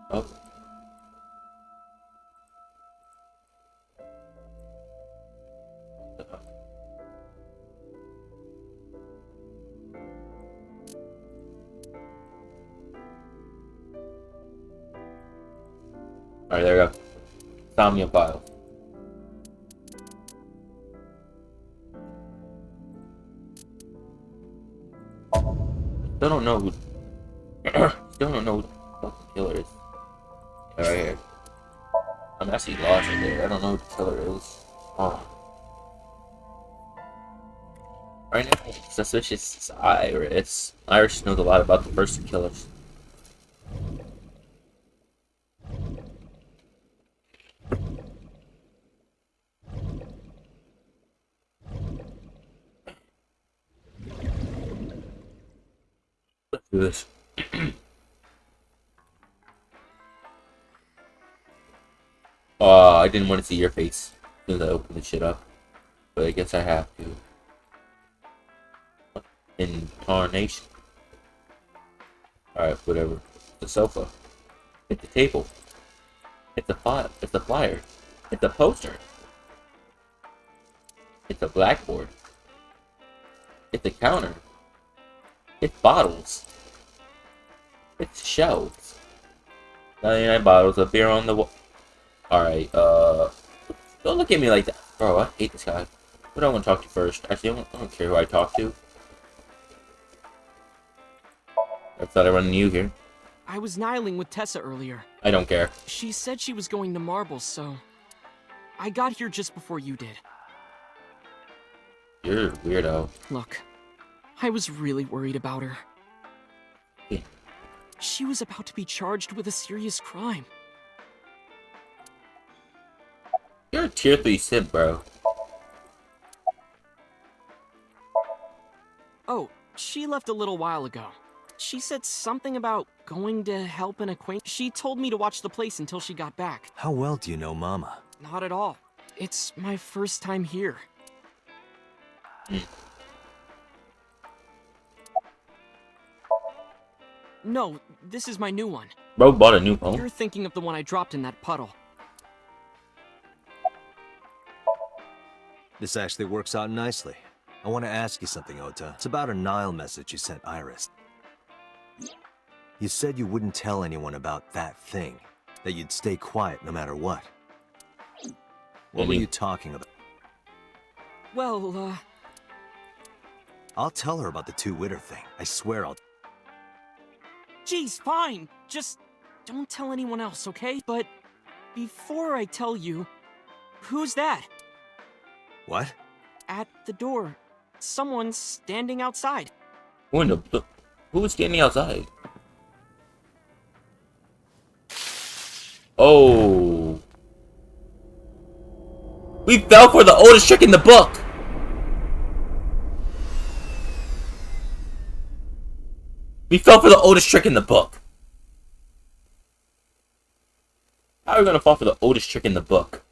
Oh. Alright, there we go. Somnium file. Still don't know who. Still don't know who the fucking killer is. Yeah, right here. I'm actually lost right there. I don't know who the killer is. Oh. Right now, suspicious is Iris. Iris knows a lot about the first two killers. Let's do this. I didn't want to see your face as soon as I opened the shit up. But I guess I have to. Incarnation. Alright, whatever. The sofa. It's the table. It's a file. It's a flyer. It's a poster. It's a blackboard. It's a counter. It's bottles. It's shelves. 99 bottles of beer on the wall. Alright, don't look at me like that. Bro, I hate this guy. Who do I want to talk to first? Actually, I don't care who I talk to. I thought I run into you here. I was nihiling with Tessa earlier. I don't care. She said she was going to Marbles, so I got here just before you did. You're a weirdo. Look, I was really worried about her. Yeah. She was about to be charged with a serious crime. You're a tier 3 simp, bro. Oh, she left a little while ago. She said something about going to help an acquaintance. She told me to watch the place until she got back. How well do you know Mama? Not at all. It's my first time here. No, this is my new one. Bro bought a new phone. You're thinking of the one I dropped in that puddle. This actually works out nicely. I want to ask you something, Ota. It's about a Nile message you sent Iris. You said you wouldn't tell anyone about that thing. That you'd stay quiet no matter what. What were you talking about? Well, I'll tell her about the two-witter thing. I swear I'll... Geez, fine. Just don't tell anyone else, okay? But before I tell you, who's that? What? At the door. Someone's standing outside. Who was standing outside? Oh. We fell for the oldest trick in the book. We fell for the oldest trick in the book. How are we gonna fall for the oldest trick in the book?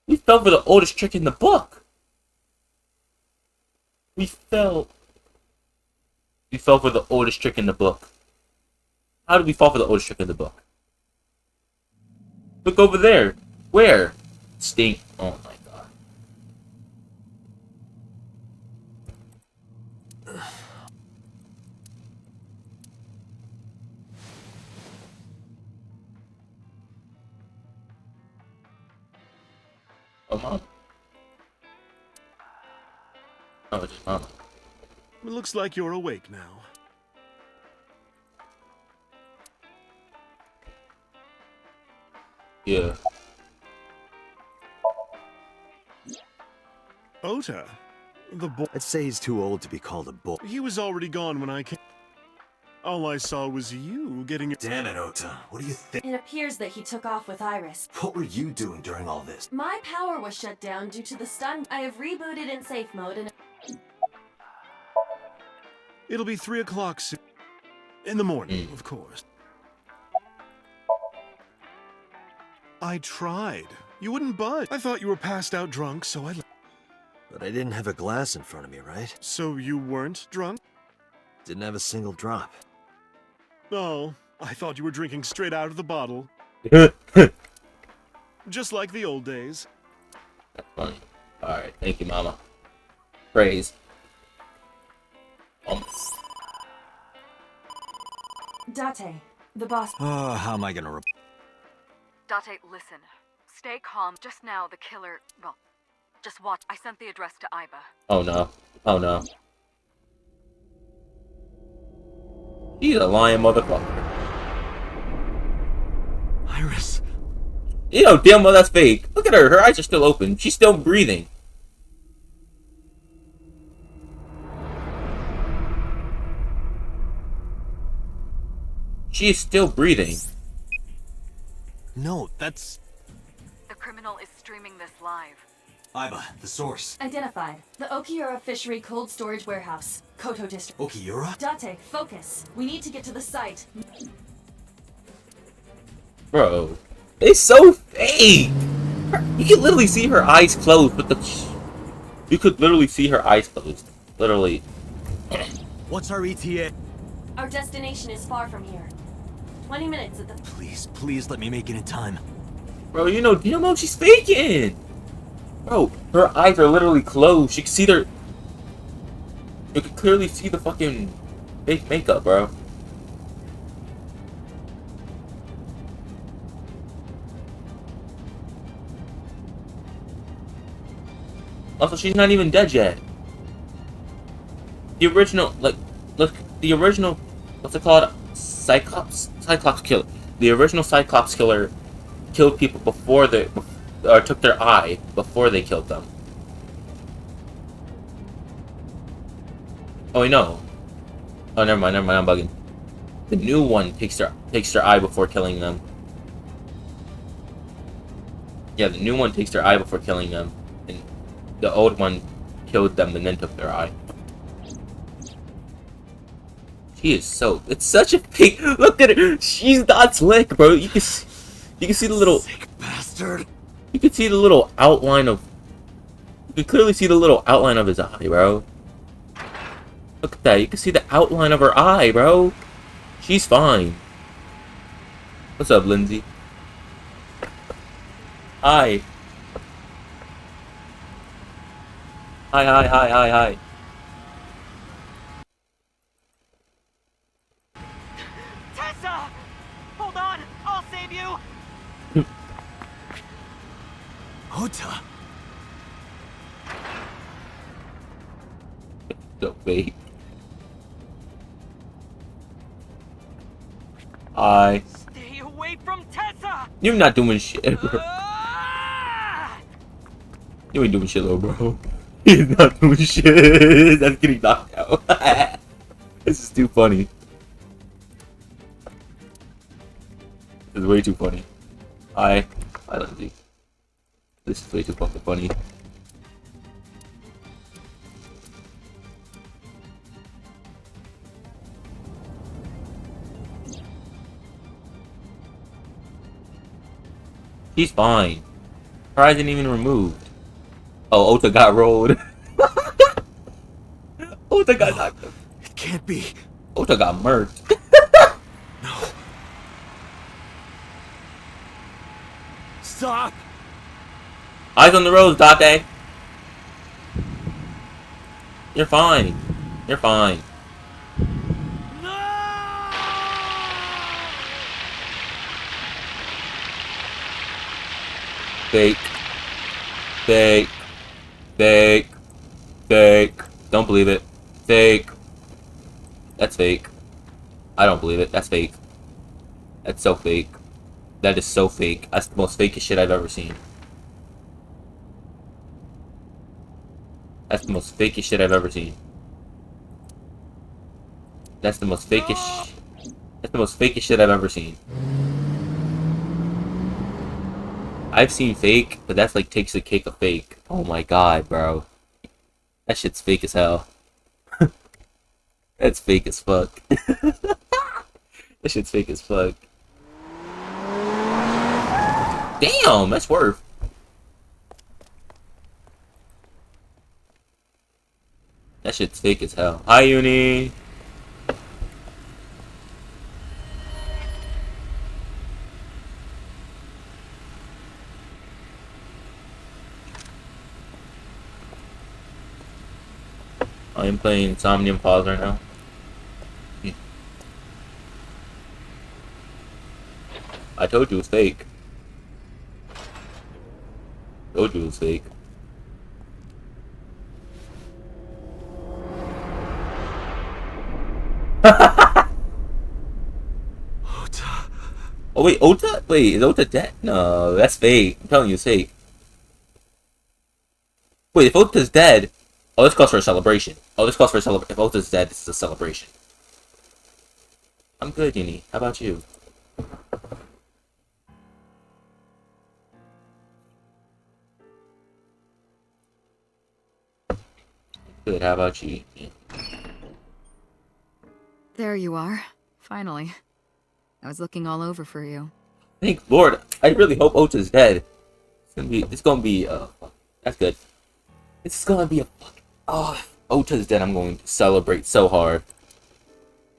We fell for the oldest trick in the book. We fell for the oldest trick in the book. How did we fall for the oldest trick in the book? Look over there. Where? Stink. Oh my god. Oh, Mom. Oh, it's just Mama. It looks like you're awake now. Yeah. Ota, the boy. I'd say he's too old to be called a boy. He was already gone when I came. All I saw was you getting it. Damn it, Ota. What do you think? It appears that he took off with Iris. What were you doing during all this? My power was shut down due to the stun. I have rebooted in safe mode and... It'll be 3 o'clock soon. In the morning, of course. I tried. You wouldn't budge. I thought you were passed out drunk, so I... But I didn't have a glass in front of me, right? So you weren't drunk? Didn't have a single drop. Oh, I thought you were drinking straight out of the bottle. That's Just like the old days. funny. Alright, thank you, Mama. Praise. Date, the boss. Oh, how am I gonna Date, listen. Stay calm. Just now, the killer... Well, just watch. I sent the address to Iba. Oh no. Oh no. She's a lying motherfucker. Iris. You know damn well that's fake. Look at her. Her eyes are still open. She's still breathing. She is still breathing. No, that's... The criminal is streaming this live. Iba, the source. Identified. The Okiura Fishery Cold Storage Warehouse, Koto District. Okiura? Date, focus. We need to get to the site. Bro. It's so fake! You can literally see her eyes closed, but you could literally see her eyes closed. Literally. What's our ETA? Our destination is far from here. 20 minutes at the... Please, please let me make it in time. Bro, you know damn well she's faking! Bro, her eyes are literally closed. You can see their... You can clearly see the fucking fake makeup, bro. Also, she's not even dead yet. The original, like, look, the original, what's it called? Cyclops killer. The original Cyclops killer killed people before they, or took their eye before they killed them. Oh, wait, no. Oh, never mind, I'm bugging. The new one takes their eye before killing them. Yeah, the new one takes their eye before killing them. And the old one killed them and then took their eye. She is so... It's such a fake... Look at her! She's not slick, bro. You can see the little... Sick bastard. You can see the little outline of... You can clearly see the little outline of his eye, bro. Look at that. You can see the outline of her eye, bro. She's fine. What's up, Lindsay? Hi. Hi. Tessa! Hold on! I'll save you! Ota. So fake. Hi. Stay away from Tessa! You're not doing shit, bro. Ah! You ain't doing shit, little bro. He's not doing shit. That's getting knocked out. This is too funny. This is way too funny. Hi, Lindsay. This is way too fucking funny. She's fine. Her eyes didn't even removed. Oh, Ota got rolled. Ota got knocked out. It can't be. Ota got murked. No. Stop. Eyes on the road, Date. You're fine. You're fine. Fake. Fake. Fake. Fake. Don't believe it. Fake. That's fake. I don't believe it. That's fake. That's so fake. That is so fake. That's the most fakest shit I've ever seen. That's the most fakest shit I've ever seen. That's the most fakest... That's the most fakest shit I've ever seen. I've seen fake, but that's like takes the cake of fake. Oh my god, bro. That shit's fake as hell. That's fake as fuck. That shit's fake as fuck. Damn, that's worth. That shit's fake as hell. Hi, Uni. I am playing Somnium Pause right now. I told you it was fake. Told you it was fake. Ota. Oh wait, Ota? Wait, is Ota dead? No, that's fake. I'm telling you it's fake. Wait, if Ota's dead... Oh, this calls for a celebration. Oh, this calls for a celebration. If Ota's dead, this is a celebration. I'm good, Uni. How about you? Good, how about you? There you are. Finally. I was looking all over for you. Thank Lord. I really hope Ota's dead. It's gonna be, that's good. It's gonna be a fucking, oh, if Ota's dead, I'm going to celebrate so hard.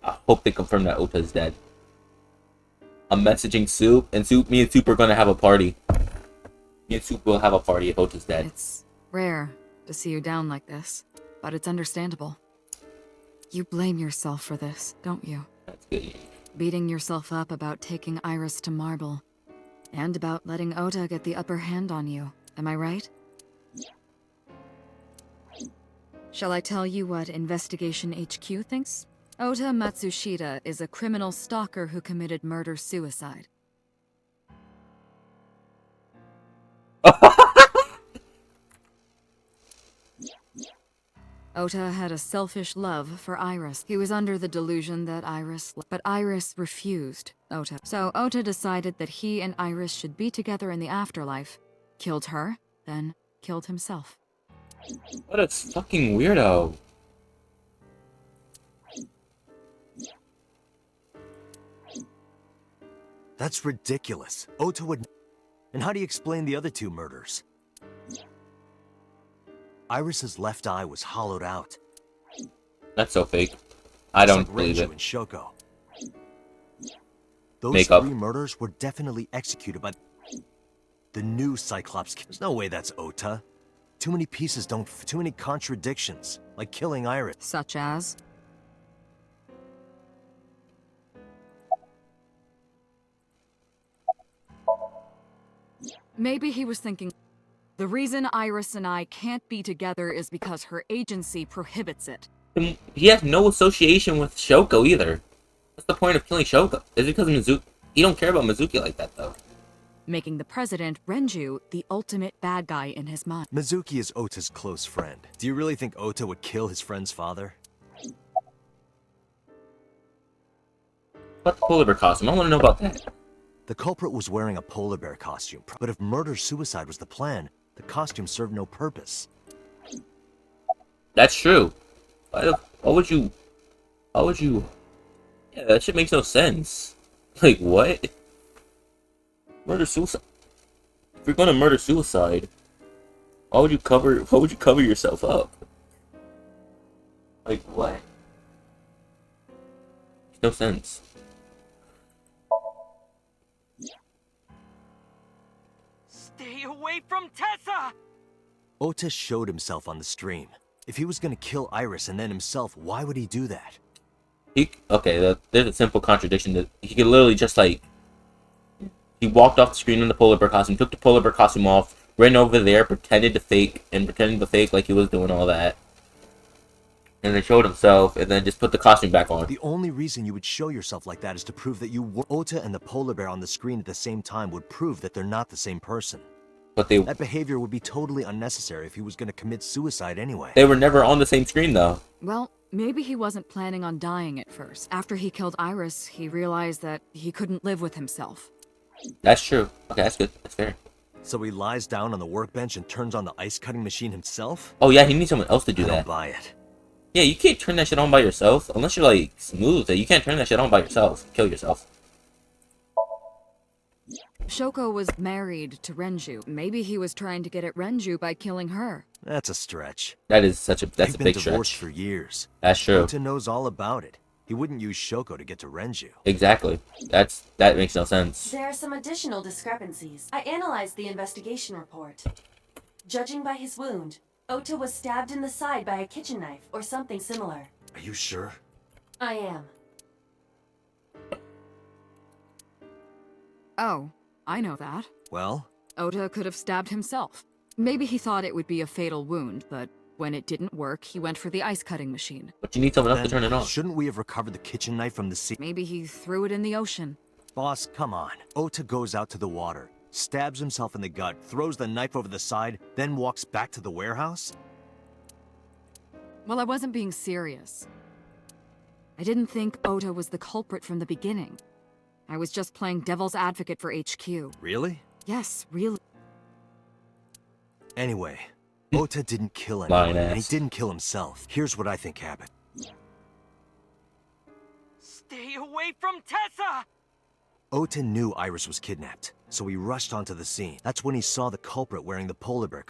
I hope they confirm that Ota's dead. I'm messaging Soup, and me and Soup are gonna have a party. Me and Soup will have a party if Ota's dead. It's rare to see you down like this, but it's understandable. You blame yourself for this, don't you? That's good. Beating yourself up about taking Iris to Marble, and about letting Ota get the upper hand on you. Am I right? Shall I tell you what Investigation HQ thinks? Ota Matsushita is a criminal stalker who committed murder-suicide. Ota had a selfish love for Iris. He was under the delusion that but Iris refused Ota. So Ota decided that he and Iris should be together in the afterlife. Killed her, then killed himself. What a fucking weirdo. That's ridiculous. Ota would... And how do you explain the other two murders? Iris's left eye was hollowed out. That's so fake. I don't like believe Renju it. and Shoko. Those Makeup. 3 murders were definitely executed by the new Cyclops. There's no way that's Ota. Too many pieces don't... Too many contradictions. Like killing Iris. Such as? Maybe he was thinking, the reason Iris and I can't be together is because her agency prohibits it. And he has no association with Shoko either. What's the point of killing Shoko? Is it because Mizuki? He don't care about Mizuki like that though. Making the president, Renju, the ultimate bad guy in his mind. Mizuki is Ota's close friend. Do you really think Ota would kill his friend's father? What the polar bear costume? I want to know about that. The culprit was wearing a polar bear costume, but if murder-suicide was the plan, the costume served no purpose. That's true. Why would you... Yeah, that shit makes no sense. Like, what? Murder-suicide? If you're gonna murder-suicide, why would you cover yourself up? Like, what? Makes no sense. Stay away from Tessa! Ota showed himself on the stream. If he was gonna kill Iris and then himself, why would he do that? There's a simple contradiction that he could literally just like... He walked off the screen in the polar bear costume, took the polar bear costume off, ran over there, pretended to fake like he was doing all that. And then showed himself, and then just put the costume back on. The only reason you would show yourself like that is to prove that you were... Ota and the polar bear on the screen at the same time would prove that they're not the same person. But that behavior would be totally unnecessary if he was gonna commit suicide anyway. They were never on the same screen, though. Well, maybe he wasn't planning on dying at first. After he killed Iris, he realized that he couldn't live with himself. That's true. Okay, that's good. That's fair. So he lies down on the workbench and turns on the ice-cutting machine himself? Oh yeah, he needs someone else to do I that. don't buy it. Yeah, you can't turn that shit on by yourself. Unless you're, like, smooth. You can't turn that shit on by yourself. Kill yourself. Shoko was married to Renju. Maybe he was trying to get at Renju by killing her. That's a stretch. That's a big They've been stretch. divorced for years. That's true. Ota knows all about it. He wouldn't use Shoko to get to Renju. Exactly. That makes no sense. There are some additional discrepancies. I analyzed the investigation report. Judging by his wound, Ota was stabbed in the side by a kitchen knife or something similar. Are you sure? I am. Oh, I know that. Well, Ota could have stabbed himself. Maybe he thought it would be a fatal wound, but when it didn't work, he went for the ice cutting machine. But you need someone else to then turn it on. shouldn't we have recovered the kitchen knife from the sea? Maybe he threw it in the ocean. Boss, come on. Ota goes out to the water, stabs himself in the gut, throws the knife over the side, then walks back to the warehouse? Well, I wasn't being serious. I didn't think Ota was the culprit from the beginning. I was just playing devil's advocate for HQ. Really? Yes, really. Anyway, Ota didn't kill anyone, and he ass. didn't kill himself. Here's what I think happened. Stay away from Tessa! Ota knew Iris was kidnapped, so he rushed onto the scene. That's when he saw the culprit wearing the polar bear.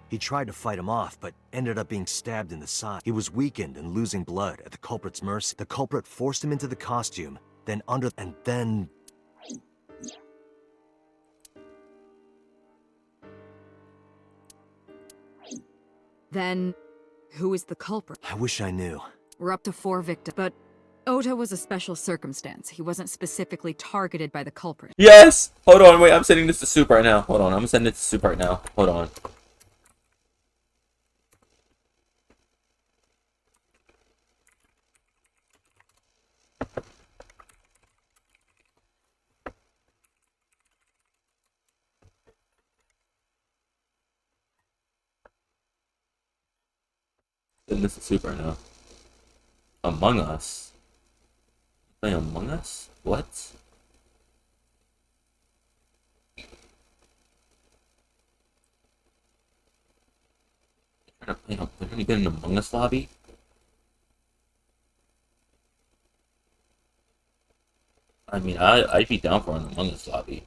He tried to fight him off, but ended up being stabbed in the side. He was weakened and losing blood at the culprit's mercy. The culprit forced him into the costume, and then... Then, who is the culprit? I wish I knew. We're up to 4 victims, but Ota was a special circumstance. He wasn't specifically targeted by the culprit. Yes! Hold on, wait, I'm sending this to Soup right now. Hold on, I'm sending it to Soup right now. Hold on. Sending this to Soup right now. Among Us? Playing Among Us? What? They're trying to get an Among Us lobby? I mean, I'd be down for an Among Us lobby.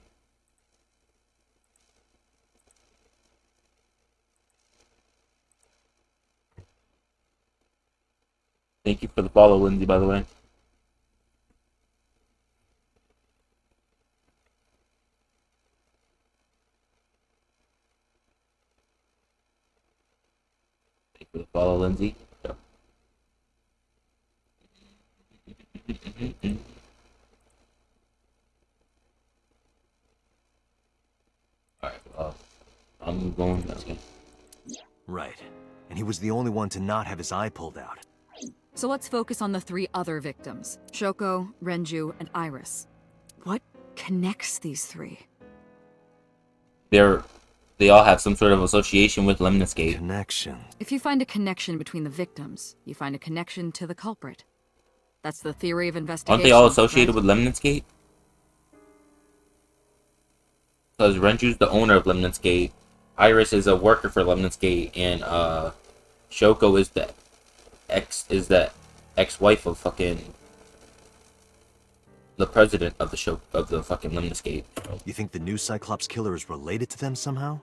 Thank you for the follow, Lindsay, by the way. Thank you for the follow, Lindsay. Yep. Alright, well, I'm going. Okay. Right. And he was the only one to not have his eye pulled out. So let's focus on the 3 other victims. Shoko, Renju, and Iris. What connects these 3? They all have some sort of association with Lemniscate. Connection. If you find a connection between the victims, you find a connection to the culprit. That's the theory of investigation. Aren't they all associated right? with Lemniscate? Because Renju's the owner of Lemniscate, Iris is a worker for Lemniscate, and Shoko is the ex-wife of fucking the president of the fucking Lemniscate. You think the new Cyclops killer is related to them somehow?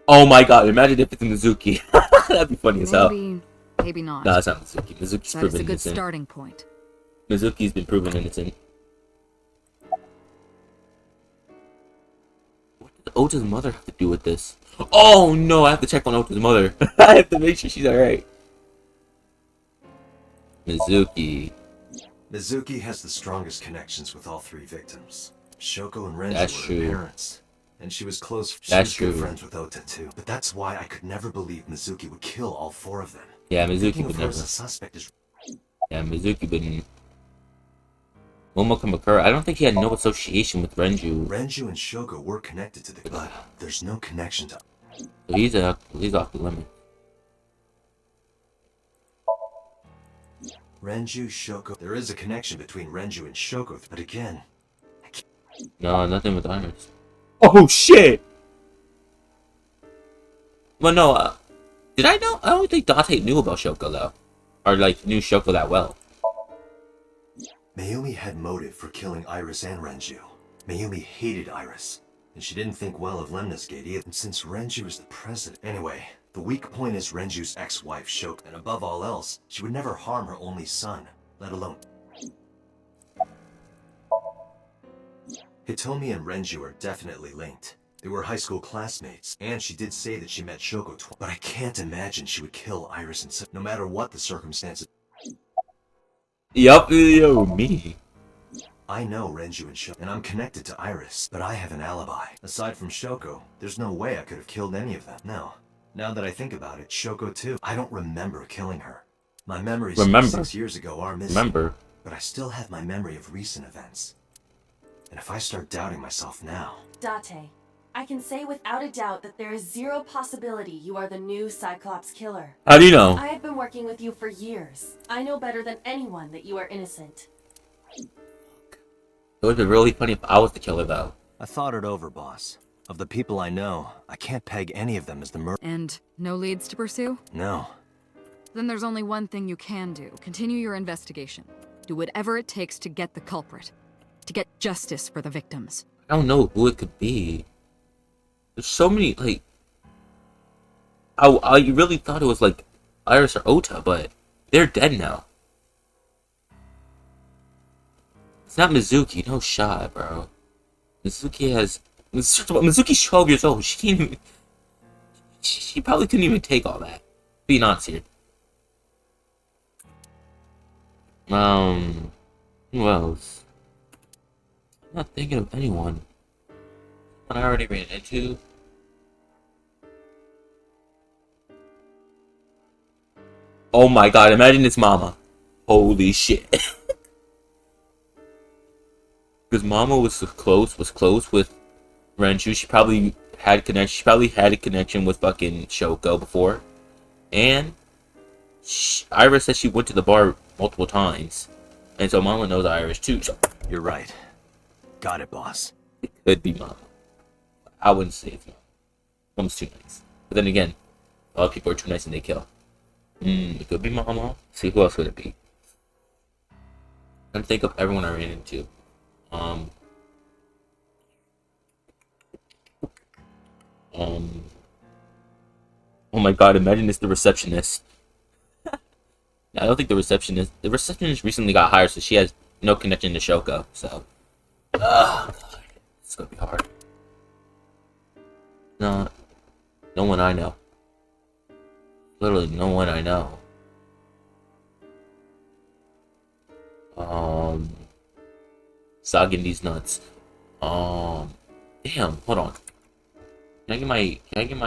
Oh my god, imagine if it's Mizuki. That'd be funny as hell. Maybe not. No, it's not Mizuki. Mizuki's That is proven a good innocent. starting point. Mizuki's been proven innocent. What does Ota's mother have to do with this? Oh no, I have to check on Ota's mother. I have to make sure she's alright. Mizuki. Mizuki has the strongest connections with all 3 victims. Shoko and Renju That's were true. her parents. And she was close. She That's was good true. friends with Ota too. But that's why I could never believe Mizuki would kill all 4 of them. Yeah, Mizuki Thinking would of her never. as a suspect is... Yeah, Mizuki wouldn't. Momo Kamakura, I don't think he had no association with Renju. Renju and Shoko were connected to the... But there's no connection to... So he's off the limit. Renju, Shoko... There is a connection between Renju and Shoko, but again... No, nothing with Iris. Oh shit! Well, no, did I know? I don't think Date knew about Shoko though. Or like, knew Shoko that well. Mayumi had motive for killing Iris and Renju. Mayumi hated Iris, and she didn't think well of Lemniscate either. And since Renju is the president... Anyway, the weak point is Renju's ex-wife, Shoko. And above all else, she would never harm her only son, let alone... Hitomi and Renju are definitely linked. They were high school classmates, and she did say that she met Shoko twice. But I can't imagine she would kill Iris and no matter what the circumstances. Yup, yo, me. I know Renju and Shoko, and I'm connected to Iris, but I have an alibi. Aside from Shoko, there's no way I could have killed any of them. No. Now that I think about it, Shoko too. I don't remember killing her. My memories from 6 years ago are missing. But I still have my memory of recent events. And if I start doubting myself now... Date, I can say without a doubt that there is zero possibility you are the new Cyclops killer. How do you know? I have been working with you for years. I know better than anyone that you are innocent. It would be really funny if I was the killer, though. I thought it over, boss. Of the people I know, I can't peg any of them as the murderer. And no leads to pursue? No. Then there's only one thing you can do. Continue your investigation. Do whatever it takes to get the culprit. To get justice for the victims. I don't know who it could be. There's so many, like... I really thought it was, like, Iris or Ota, but they're dead now. It's not Mizuki, no shot, bro. Mizuki's 12 years old. She can't even... She probably couldn't even take all that. Being honest here. Who else? I'm not thinking of anyone. I already ran into. Oh my god, imagine it's Mama. Holy shit. Because Mama was close with Renju. She probably had a connection with fucking Shoko before. And Iris said she went to the bar multiple times. And so Mama knows Iris too. So you're right. Got it, boss. It could be Mama. I wouldn't say it's Mama. Mama's too nice. But then again, a lot of people are too nice and they kill. It could be Mama. See, who else would it be? I'm trying to think of everyone I ran into. Oh my god, imagine it's the receptionist. I don't think the receptionist recently got hired, so she has no connection to Shoko, so. It's gonna be hard. No one I know. Literally no one I know. Sogging these nuts. Damn, hold on. Can I get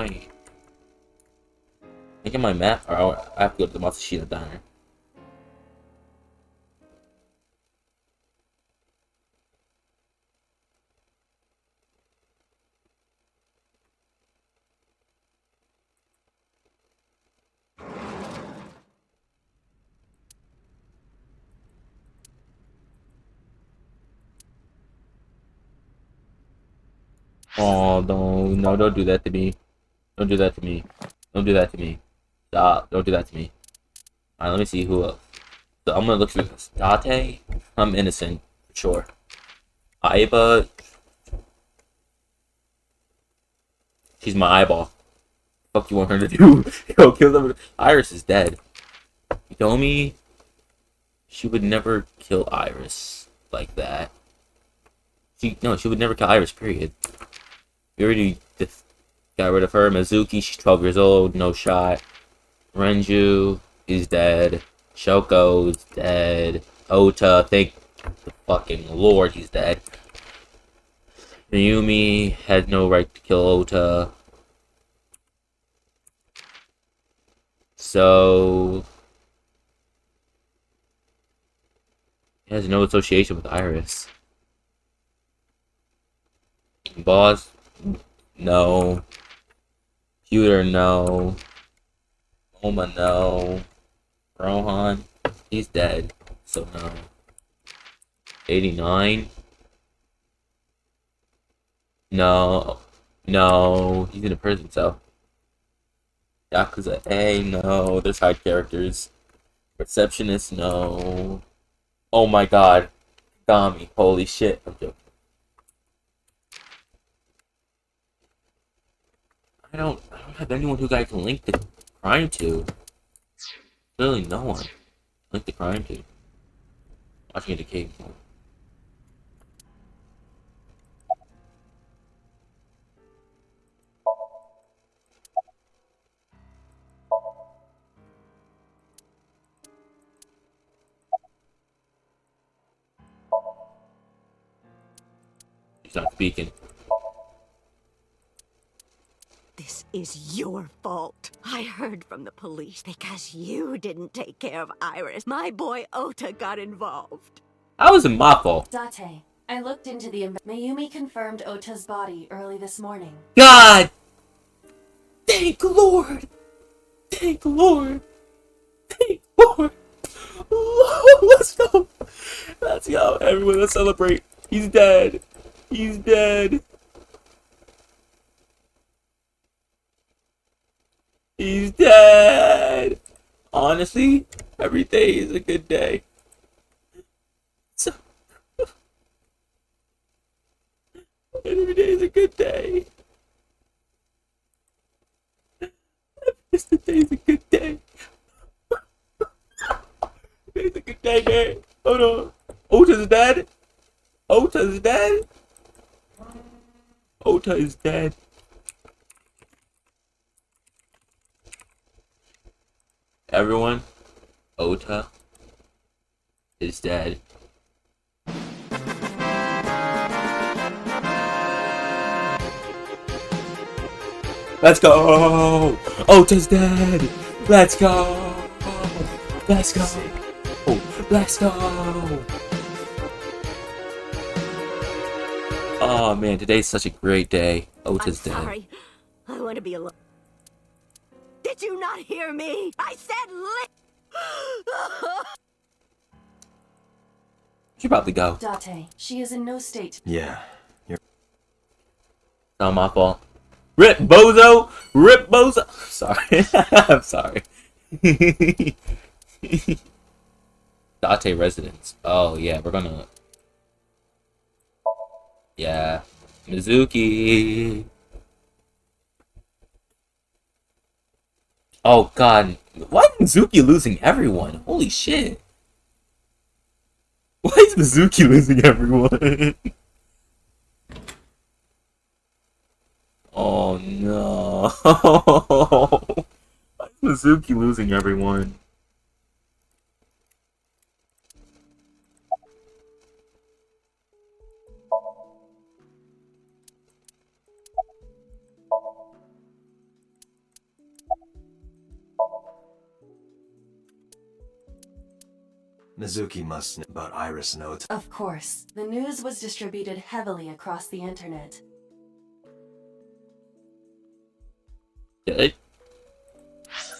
my map? Or I have to go to the Matsushita diner. Oh, no, don't do that to me. Don't do that to me. Don't do that to me. Stop, don't do that to me. Alright, let me see who else. So I'm gonna look through this. Date, I'm innocent, for sure. Aiba, she's my eyeball. Fuck you want her to do? Yo, kill them. Iris is dead. Hitomi, she would never kill Iris like that. She would never kill Iris, period. We already just got rid of her. Mizuki, she's 12 years old, no shot. Renju is dead. Shoko's dead. Ota, thank the fucking lord he's dead. Ryumi had no right to kill Ota. So... he has no association with Iris. Boss, no. Cuter, no. Oma, no. Rohan, he's dead, so no. 89? No. No, he's in a prison cell. Yakuza A, no. There's hide characters. Receptionist, no. Oh my god. Gami, holy shit. I'm joking. I don't have anyone who I can link the crime to. Literally no one. Link the crime to. Watching it decay. not speaking. This is your fault. I heard from the police because you didn't take care of Iris. My boy Ota got involved. How was it my fault? Date, I looked into the Mayumi confirmed Ota's body early this morning. God! Thank Lord! Thank Lord! Thank Lord! Let's go! Let's go, everyone, let's celebrate. He's dead. He's dead. He's dead! Honestly, every day is a good day. So, every day is a good day. Every day is a good day. Today's a good day, man. Hold on. Ota's dead? Ota's dead? Ota is dead. Everyone, Ota is dead. Let's go! Ota's dead! Let's go! Let's go! Let's go! Oh man, today's such a great day. Ota's dead. Sorry. I want to be alone. Did you not hear me? I said She's about to go. Date, she is in no state. Yeah, you're... Not my fault. Rip Bozo! Rip Bozo! Sorry. I'm sorry. Date residence. Oh yeah, we're gonna... Yeah. Mizuki! Oh god. Why is Mizuki losing everyone? Holy shit. Why is Mizuki losing everyone? Oh no. Why is Mizuki losing everyone? Mizuki must know about Iris and Ota. Of course, the news was distributed heavily across the internet. Yeah,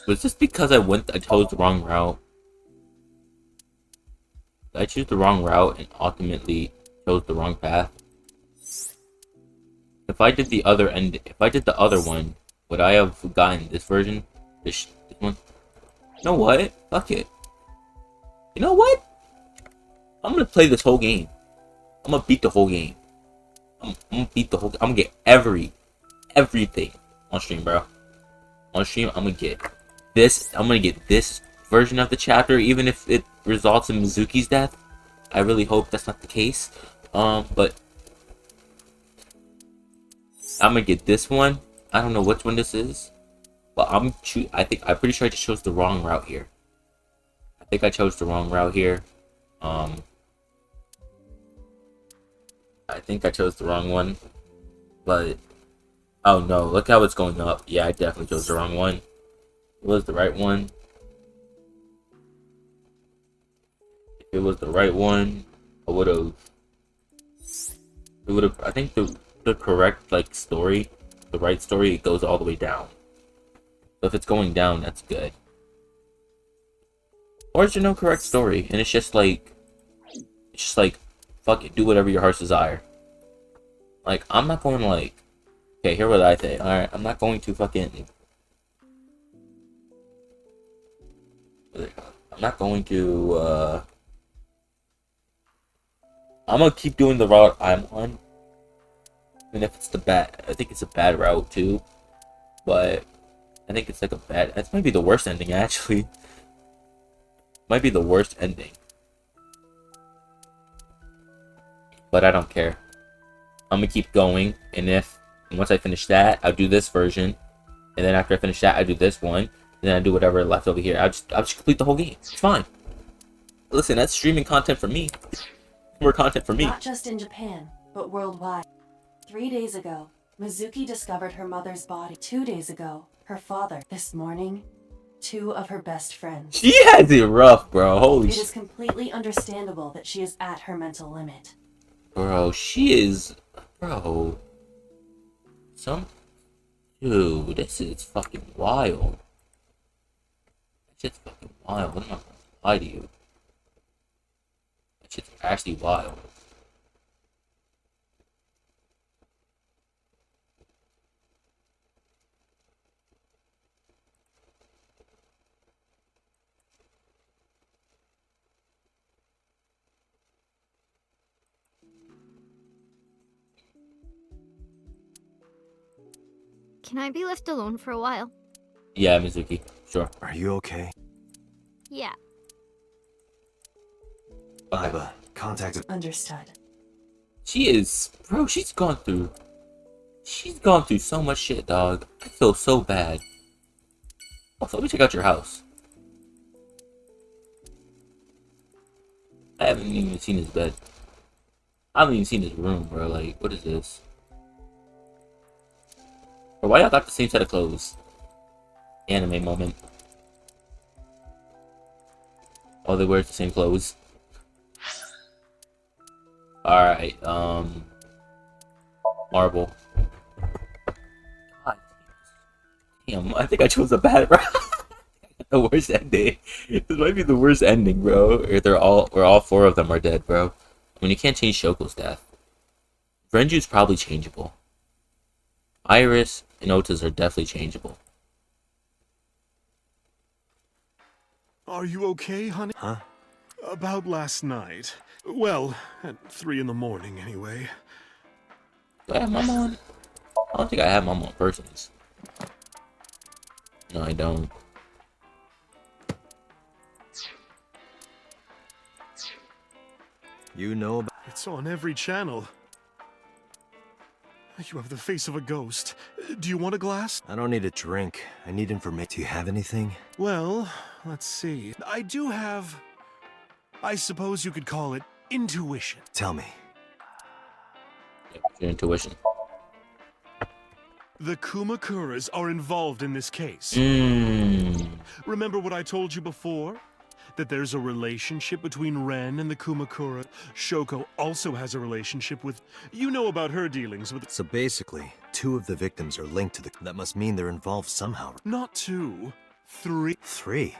was this because I chose the wrong route? Did I choose the wrong route and ultimately chose the wrong path? If I did the other one, would I have gotten this version? This one? You know what? Fuck it. You know what? I'm gonna play this whole game. I'm gonna beat the whole game. I'm gonna beat the whole. I'm gonna get everything on stream, bro. On stream, I'm gonna get this. I'm gonna get this version of the chapter, even if it results in Mizuki's death. I really hope that's not the case. But I'm gonna get this one. I don't know which one this is, but I'm pretty sure I just chose the wrong route here. I think I chose the wrong route here. I think I chose the wrong one, but oh no, look how it's going up. Yeah, I definitely chose the wrong one. It was the right one. If it was the right one, I would have. It would have. I think the correct story, the right story, it goes all the way down. So if it's going down, that's good. Or is there no correct story, and it's just like, fuck it, do whatever your heart's desire. Like, I'm not going okay, here's what I think. Alright, I'm not going to fucking... I'm not going to, I'm gonna keep doing the route I'm on. Even if it's I think it's a bad route too. But, I think it's that might be the worst ending, actually. Might be the worst ending. But I don't care. I'm gonna keep going, and once I finish that, I'll do this version, and then after I finish that, I do this one, and then I do whatever left over here. I'll just complete the whole game. It's fine. Listen, that's streaming content for me. More content for me. Not just in Japan, but worldwide. 3 days ago, Mizuki discovered her mother's body. 2 days ago, her father. This morning, 2 of her best friends. She has it rough, bro. Holy It shit. is completely understandable that she is at her mental limit. Bro, she is... Bro. Dude, this is fucking wild. That shit's fucking wild. I'm not gonna lie to you. That shit's actually wild. Can I be left alone for a while? Yeah, Mizuki. Sure. Are you okay? Yeah. Iba, contacted. Understood. She is... Bro, she's gone through so much shit, dog. I feel so bad. Also, let me check out your house. I haven't even seen his bed. I haven't even seen his room, bro. Like, what is this? Bro, why y'all got the same set of clothes? Anime moment. All they wear is the same clothes. Alright, Marble. God damn, I think I chose a bad bro. The worst ending. This might be the worst ending, bro. Or all 4 of them are dead, bro. I mean, you can't change Shoko's death. Renju's probably changeable. Iris and Ota's are definitely changeable. Are you okay, honey? Huh? About last night. Well, at 3 in the morning, anyway. Do I have Mama on? I don't think I have Mama on persons. No, I don't. You know about... It's on every channel. You have the face of a ghost. Do you want a glass? I don't need a drink. I need information. Do you have anything? Well, let's see. I do have... I suppose you could call it intuition. Tell me. Yeah, your intuition. The Kumakuras are involved in this case. Remember what I told you before? That there's a relationship between Ren and the Kumakura. Shoko also has a relationship with... You know about her dealings with... So basically, 2 of the victims are linked to the... That must mean they're involved somehow. Not 2. 3. 3?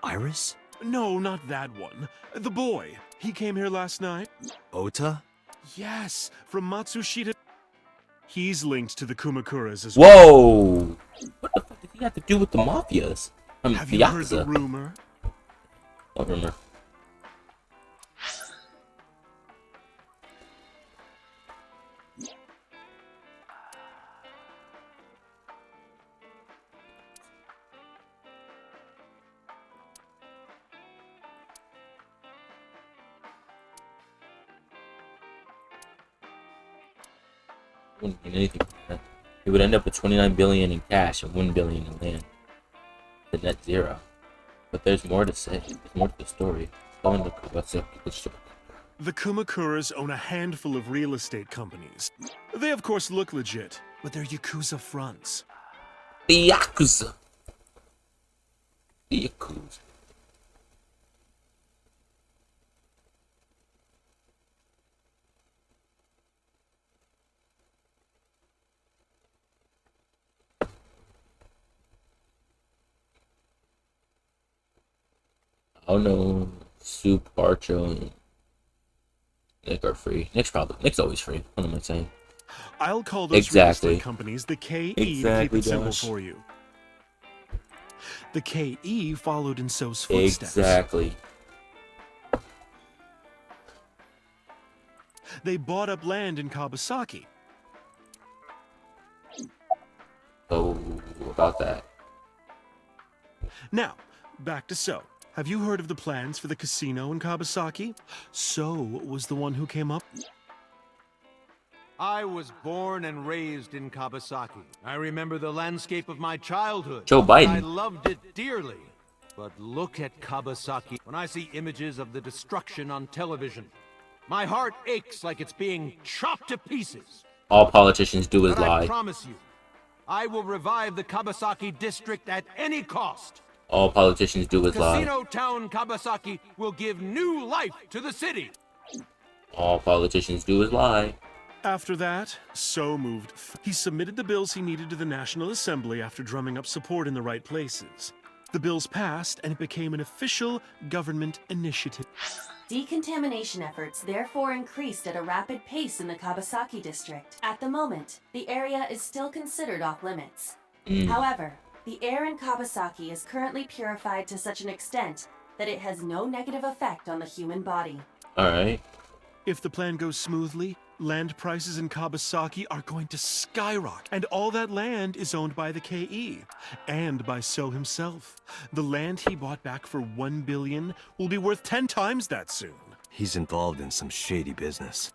Iris? No, not that one. The boy. He came here last night. Ota? Yes, from Matsushita. He's linked to the Kumakuras as well. Whoa! What the fuck does he have to do with the mafias? I mean, Have the you heard the Yakuza. rumor? Don't remember. Wouldn't mean anything from that. It would end up with 29 billion in cash and 1 billion in land. The net zero. But there's more to say. There's more to the story. The Kumakuras own a handful of real estate companies. They of course look legit, but they're Yakuza fronts. The Yakuza. The Yakuza. Oh no, Soup, Barcho, and Nick are free. Nick's always free. What am I saying? I'll call those real estate companies the KE to keep it simple for you. The KE followed in So's footsteps. Exactly. They bought up land in Kawasaki. So, about that. Now, back to So. Have you heard of the plans for the casino in Kawasaki? So was the one who came up. I was born and raised in Kawasaki. I remember the landscape of my childhood. Joe Biden. I loved it dearly. But look at Kawasaki. When I see images of the destruction on television, my heart aches like it's being chopped to pieces. All politicians do is But I lie. promise you, I will revive the Kabasaki district at any cost. All politicians do is lie. Casino Town Kabasaki will give new life to the city. All politicians do is lie. After that, So moved. He submitted the bills he needed to the National Assembly after drumming up support in the right places. The bills passed, and it became an official government initiative. Decontamination efforts therefore increased at a rapid pace in the Kabasaki district. At the moment, the area is still considered off limits. However, the air in Kabasaki is currently purified to such an extent that it has no negative effect on the human body. Alright. If the plan goes smoothly, land prices in Kabasaki are going to skyrocket, and all that land is owned by the KE, and by So himself. The land he bought back for 1 billion will be worth 10 times that soon. He's involved in some shady business.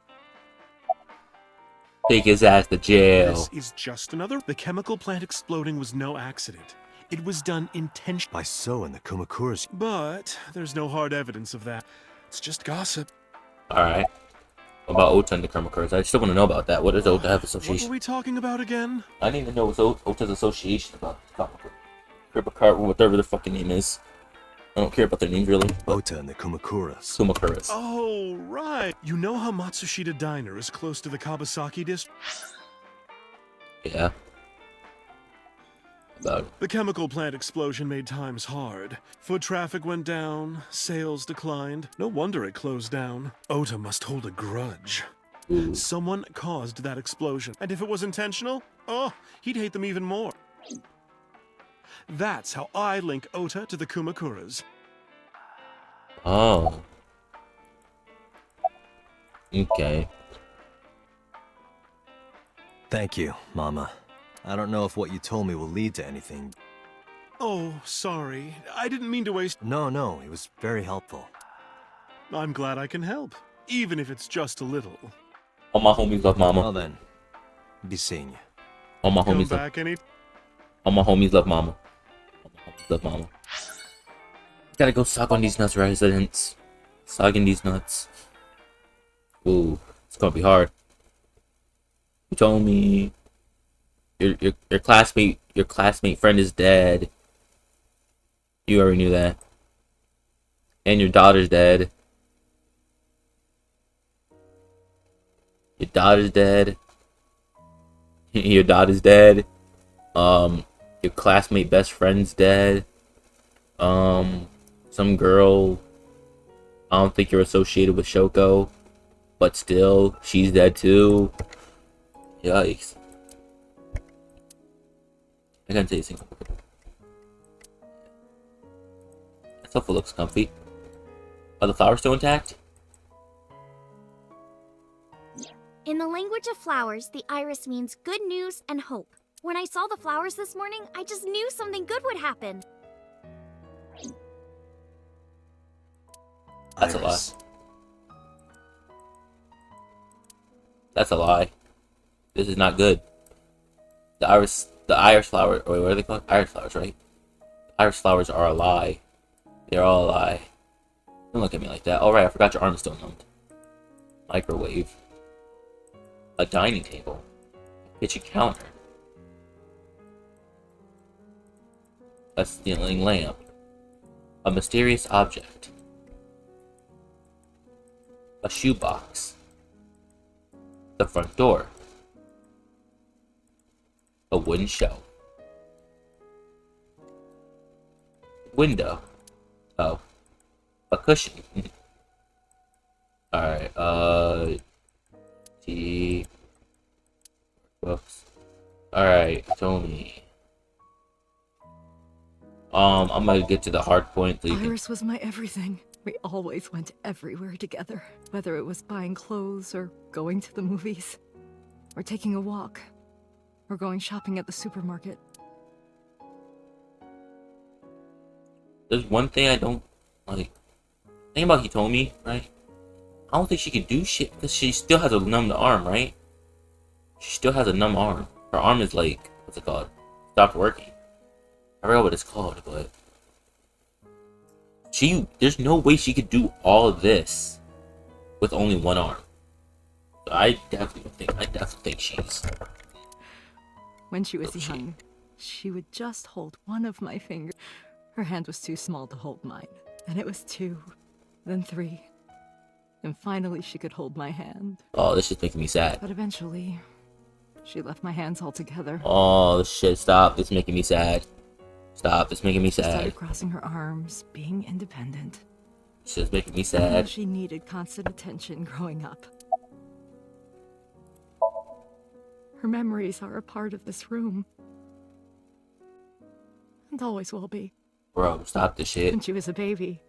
Take his ass to jail. This is just another. The chemical plant exploding was no accident. It was done intentionally. By So and the Kumakuras. But there's no hard evidence of that. It's just gossip. Alright. What about Ota and the Kurmakurs? I still want to know about that. What does Ota have What association? were we talking about again? I need to know what's Ota's association about Kurmakar, whatever their fucking name is. I don't care about their names really. Ota and the Kumakuras. Kumakuras. Oh, right. You know how Matsushita Diner is close to the Kabasaki district? Yeah. About it. The chemical plant explosion made times hard. Foot traffic went down, sales declined. No wonder it closed down. Ota must hold a grudge. Ooh. Someone caused that explosion. And if it was intentional, oh, he'd hate them even more. That's how I link Ota to the Kumakuras. Oh. Okay. Thank you, Mama. I don't know if what you told me will lead to anything. Oh, sorry. I didn't mean to waste... No, it was very helpful. I'm glad I can help, even if it's just a little. All my homies love Mama. Well then, be seeing you. All my Come homies love. back any... All my homies love Mama. All my homies love Mama. Gotta go suck on these nuts, residents. Sucking these nuts. Ooh, it's gonna be hard. You told me your classmate friend is dead. You already knew that. And your daughter's dead. Your daughter's dead. Your daughter's dead. Your classmate best friend's dead. Some girl I don't think you're associated with Shoko, but still, she's dead too. Yikes. I gotta tell you something. That sofa looks comfy. Are the flowers still intact? In the language of flowers, the iris means good news and hope. When I saw the flowers this morning, I just knew something good would happen. That's Iris. a lie. That's a lie. This is not good. The iris flower, or what are they called? Iris flowers, right? Iris flowers are a lie. They're all a lie. Don't look at me like that. Alright, I forgot your arm is still numbed. Microwave. A dining table. A kitchen counter. A ceiling lamp. A mysterious object. A shoebox. The front door. A wooden shelf. Window. Oh. A cushion. Alright, T. Books. Alright, Tony. I'm gonna get to the hard point. So you can... Iris was my everything. We always went everywhere together, whether it was buying clothes or going to the movies, or taking a walk, or going shopping at the supermarket. There's one thing I don't like. Think about Hitomi, right? I don't think she can do shit because she still has a numb arm, right? She still has a numb arm. Her arm is like, what's it called? Stopped working. I forgot what it's called, but there's no way she could do all of this with only one arm. I definitely think she's... When she was young, she would just hold one of my fingers. Her hand was too small to hold mine. Then it was 2, then 3. And finally she could hold my hand. Oh, this is making me sad. But eventually, she left my hands altogether. Oh, shit, stop. This is making me sad. Stop, it's making me She sad. started crossing her arms, being independent. This is making me I know sad. she needed constant attention growing up. Her memories are a part of this room. And always will be. Bro, stop this shit. When she was a baby,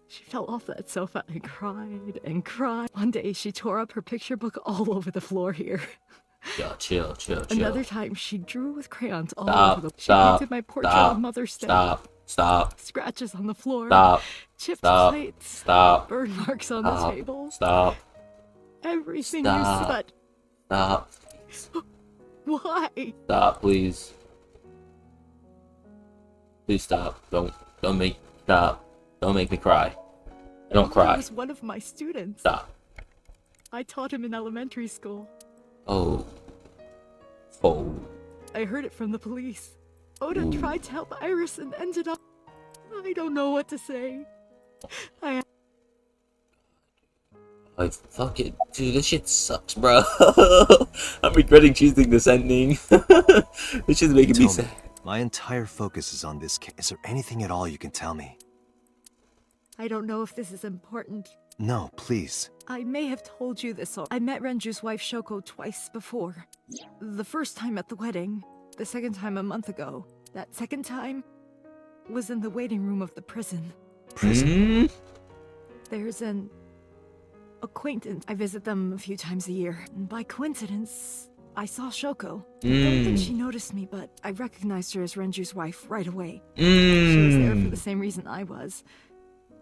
she fell off that sofa and cried and cried. One day, she tore up her picture book all over the floor here. Yo, chill. Another time, she drew with crayons all Stop, over the... She stop, painted my portrait stop, on Mother's Day. Stop. Scratches on the floor. Stop. Chipped Stop. plates. Stop. Burn marks on the table. Stop. Everything Stop. you said. Stop. Why? Stop, please. Please stop. Don't make me cry. I don't He cry. was one of my students. Stop. I taught him in elementary school. Oh. I heard it from the police. Oda tried to help Iris and ended up... I don't know what to say. I fucking... Dude, this shit sucks, bro. I'm regretting choosing this ending. This shit's making me sad. My entire focus is on this case. Is there anything at all you can tell me? I don't know if this is important. No, please. I may have told you this. I met Renju's wife Shoko twice before. The first time at the wedding, the second time a month ago. That second time was in the waiting room of the prison. Prison? There's an acquaintance. I visit them a few times a year. And by coincidence, I saw Shoko. I don't think she noticed me, but I recognized her as Renju's wife right away. She was there for the same reason I was.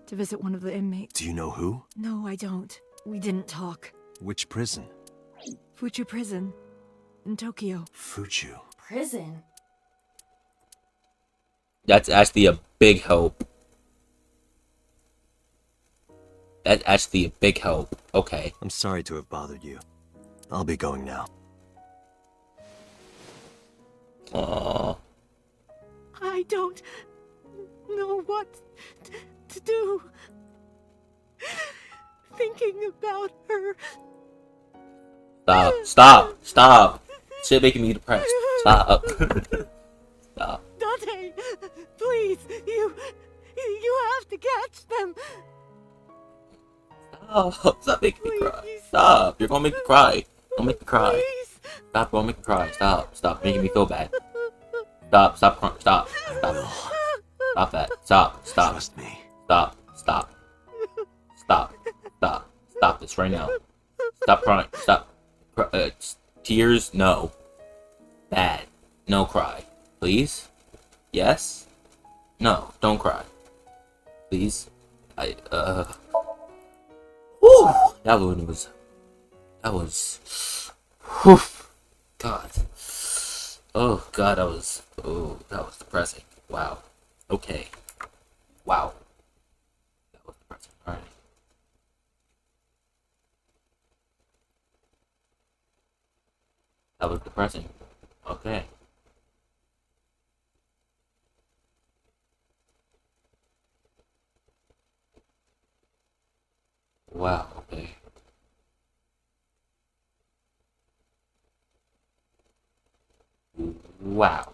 To visit one of the inmates. Do you know who? No, I don't. We didn't talk. Which prison? Fuchu Prison. In Tokyo. Fuchu. Prison? That's actually a big help. That's actually a big help. Okay. I'm sorry to have bothered you. I'll be going now. Aww. I don't know what to do. Thinking about her. Stop. Shit making me depressed. Stop. Stop. Dante, please, you have to catch them. Stop making me cry. Stop. You're gonna make me cry. Don't make me cry. Please. Stop. Don't make me cry. Stop making me feel bad. Stop crying. Stop that. Stop. Trust me. Stop this right now. Stop crying. Stop. Tears, no. Bad. No cry. Please? Yes? No, don't cry. Please? Whew! That was... Whew! God. Oh, God, that was depressing. Wow. Okay. Wow. That was depressing. Alright. That was depressing. Okay. Wow, okay. Wow.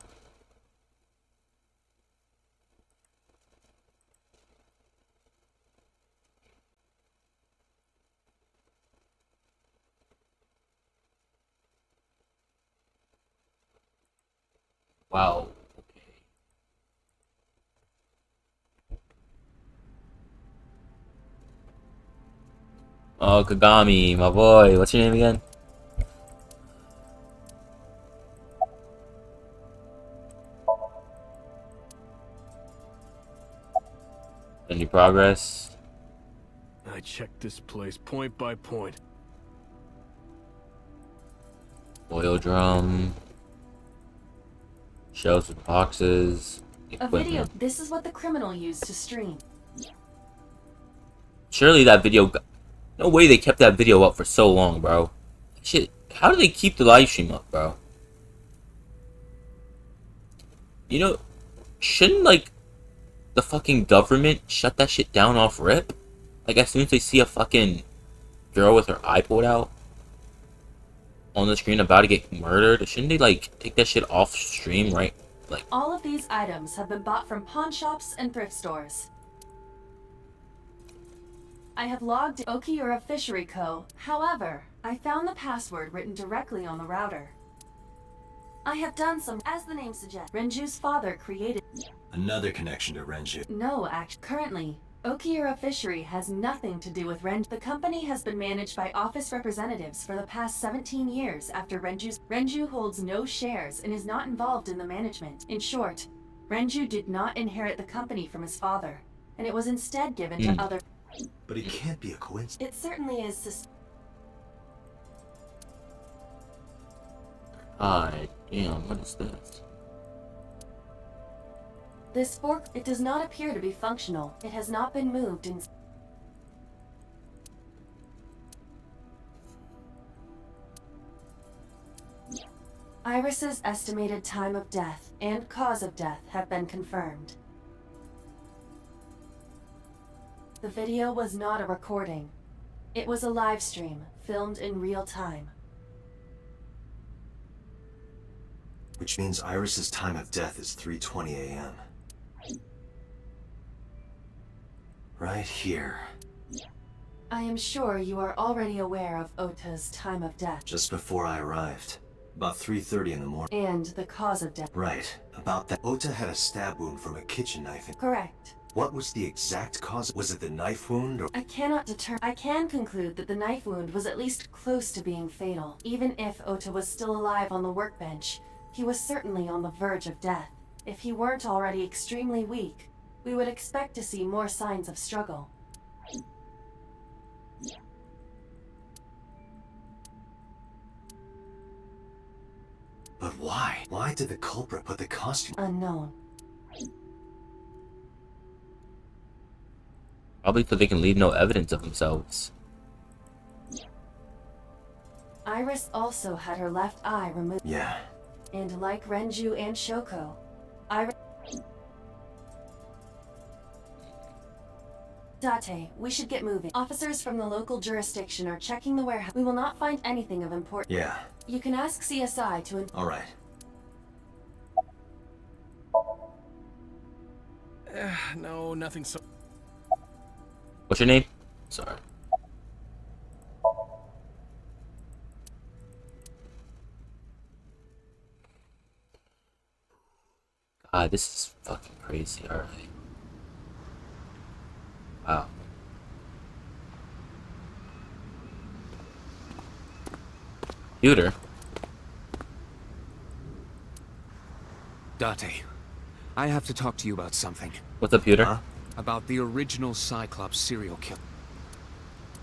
Wow. Okay. Oh, Kagami, my boy. What's your name again? Any progress? I checked this place point by point. Oil drum. Shelves with boxes. A video. This is what the criminal used to stream. Surely that video... No way they kept that video up for so long, bro. Shit, how do they keep the live stream up, bro? You know, shouldn't, like, the fucking government shut that shit down off rip? Like, as soon as they see a fucking girl with her eye pulled out on the screen about to get murdered, shouldn't they, like, take that shit off stream, right? Like, All of these items have been bought from pawn shops and thrift stores. I have logged Okiura Fishery Co. However, I found the password written directly on the router. I have done some, as the name suggests. Renju's father created... Another connection to Renju. No, currently, Okiura Fishery has nothing to do with Renju. The company has been managed by office representatives for the past 17 years after Renju holds no shares and is not involved in the management. In short, Renju did not inherit the company from his father, and it was instead given to other... But it can't be a coincidence. It certainly is God damn, what is this? This fork, it does not appear to be functional. It has not been moved in... Iris's estimated time of death and cause of death have been confirmed. The video was not a recording. It was a live stream, filmed in real time. Which means Iris's time of death is 3:20 a.m. Right here. I am sure you are already aware of Ota's time of death. Just before I arrived. About 3:30 in the morning. And the cause of death. Right. About that. Ota had a stab wound from a kitchen knife. Correct. What was the exact cause? Was it the knife wound or... I cannot determine. I can conclude that the knife wound was at least close to being fatal. Even if Ota was still alive on the workbench, he was certainly on the verge of death. If he weren't already extremely weak, we would expect to see more signs of struggle. But why? Why did the culprit put the costume... Unknown. Probably so they can leave no evidence of themselves. Iris also had her left eye removed. Yeah. And like Renju and Shoko, Iris... Date, we should get moving. Officers from the local jurisdiction are checking the warehouse. We will not find anything of importance. Yeah. You can ask CSI to... All right. No, nothing so... What's your name? Sorry. God, this is fucking crazy, alright. Wow. Computer? Date, I have to talk to you about something. What's up, Peter? Huh? About the original Cyclops serial killer.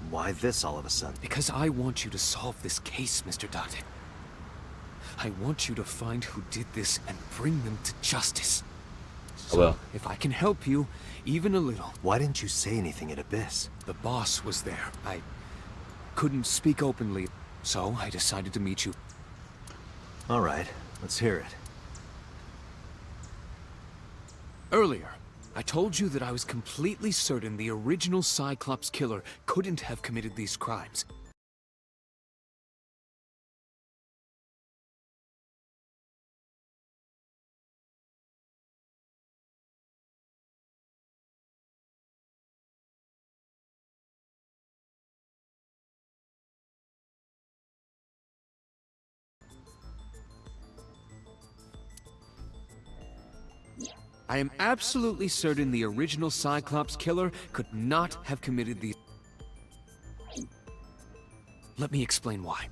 Why this all of a sudden? Because I want you to solve this case, Mr. Date. I want you to find who did this and bring them to justice. So, well, if I can help you, even a little. Why didn't you say anything at Abyss? The boss was there. I couldn't speak openly, so I decided to meet you. All right, let's hear it. Earlier, I told you that I was completely certain the original Cyclops killer couldn't have committed these crimes. I am absolutely certain the original Cyclops killer could not have committed these... Let me explain why.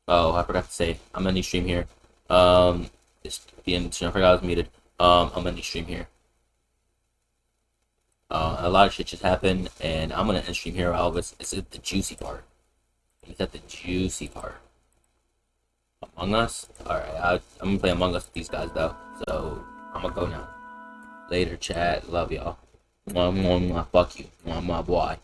Oh, I forgot to say, I'm ending stream here. Just being, I forgot I was muted. I'm ending stream here. A lot of shit just happened, and I'm gonna end stream here. It's at the juicy part. It's at the juicy part. Among Us? Alright, I'm gonna play Among Us with these guys, though. So, I'm gonna go now. Later, chat. Love y'all. Mwah, mwah, mwah. Fuck you. Mwah, mwah, boy.